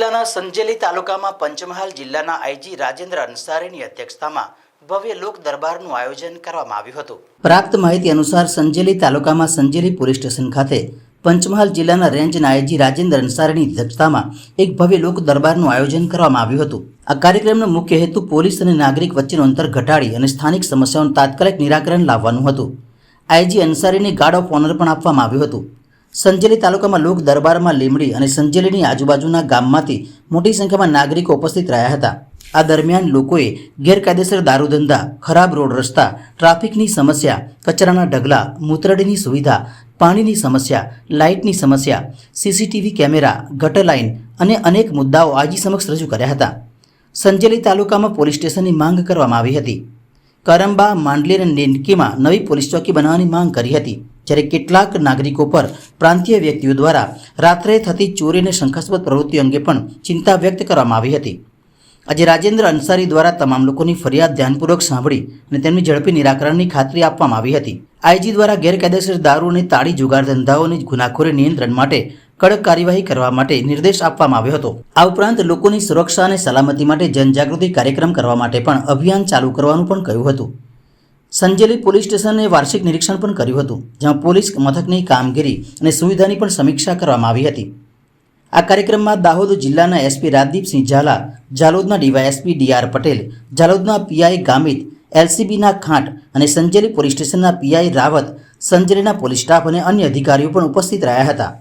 જિલ્લાના સંજેલી તાલુકામાં પંચમહાલ જિલ્લાના આઈજી રાજેન્દ્ર અંસારીની અધ્યક્ષતામાં ભવ્ય લોક દરબારનું આયોજન કરવામાં આવ્યું હતું। પ્રાપ્ત માહિતી અનુસાર સંજેલી તાલુકામાં સંજેલી પોલીસ સ્ટેશન ખાતે પંચમહાલ જિલ્લાના રેન્જના આઈજી રાજેન્દ્ર અંસારીની અધ્યક્ષતામાં એક ભવ્ય લોક દરબારનું આયોજન કરવામાં આવ્યું હતું। આ કાર્યક્રમનો મુખ્ય હેતુ પોલીસ અને નાગરિક વચ્ચેનું અંતર ઘટાડી અને સ્થાનિક સમસ્યાઓનું તાત્કાલિક નિરાકરણ લાવવાનું હતું। આઈજી અંસારીને ગાર્ડ ઓફ ઓનર પણ આપવામાં આવ્યું હતું। સંજેલી તાલુકામાં લોક દરબારમાં લીમડી અને સંજેલીની આજુબાજુના ગામમાંથી મોટી સંખ્યામાં નાગરિકો ઉપસ્થિત રહ્યા હતા। આ દરમિયાન લોકોએ ગેરકાયદેસર દારૂ ધંધા, ખરાબ રોડ રસ્તા, ટ્રાફિકની સમસ્યા, કચરાના ઢગલા, મૂત્રડીની સુવિધા, પાણીની સમસ્યા, લાઇટની સમસ્યા, સીસીટીવી કેમેરા, ગટર લાઇન અને અનેક મુદ્દાઓ આજી સમક્ષ રજૂ કર્યા હતા। સંજેલી તાલુકામાં પોલીસ સ્ટેશનની માંગ કરવામાં આવી હતી। કરંબા, માંડલી અને નેનકીમાં નવી પોલીસ ચોકી બનાવવાની માંગ કરી હતી, જ્યારે કેટલાક નાગરિકો પર પ્રાંતીય વ્યક્તિઓ દ્વારા રાત્રે થતી ચોરી અને શંકાસ્પદ પ્રવૃત્તિઓ અંગે પણ ચિંતા વ્યક્ત કરવામાં આવી હતી। આજે રાજેન્દ્ર અંસારી દ્વારા તમામ લોકોની ફરિયાદ ધ્યાનપૂર્વક સાંભળી અને તેમની ઝડપી નિરાકરણની ખાતરી આપવામાં આવી હતી। આઈજી દ્વારા ગેરકાયદેસર દારૂ અને તાળી જુગાર ધંધાઓની ગુનાખોરી નિયંત્રણ માટે કડક કાર્યવાહી કરવા માટે નિર્દેશ આપવામાં આવ્યો હતો। આ ઉપરાંત લોકોની સુરક્ષા અને સલામતી માટે જનજાગૃતિ કાર્યક્રમ કરવા માટે પણ અભિયાન ચાલુ કરવાનું પણ કહ્યું હતું। સંજેલી પોલીસ સ્ટેશને વાર્ષિક નિરીક્ષણ પણ કર્યું હતું, જેમાં પોલીસ મથકની કામગીરી અને સુવિધાની પણ સમીક્ષા કરવામાં આવી હતી। આ કાર્યક્રમમાં દાહોદ જિલ્લાના એસપી રાજદીપસિંહ ઝાલા, જાલોદના ડીવાયએસપી ડીઆર પટેલ, જાલોદના પીઆઈ ગામિત, એલસીબીના ખાંટ અને સંજેલી પોલીસ સ્ટેશનના પીઆઈ રાવત, સંજેલીના પોલીસ સ્ટાફ અને અન્ય અધિકારીઓ પણ ઉપસ્થિત રહ્યા હતા।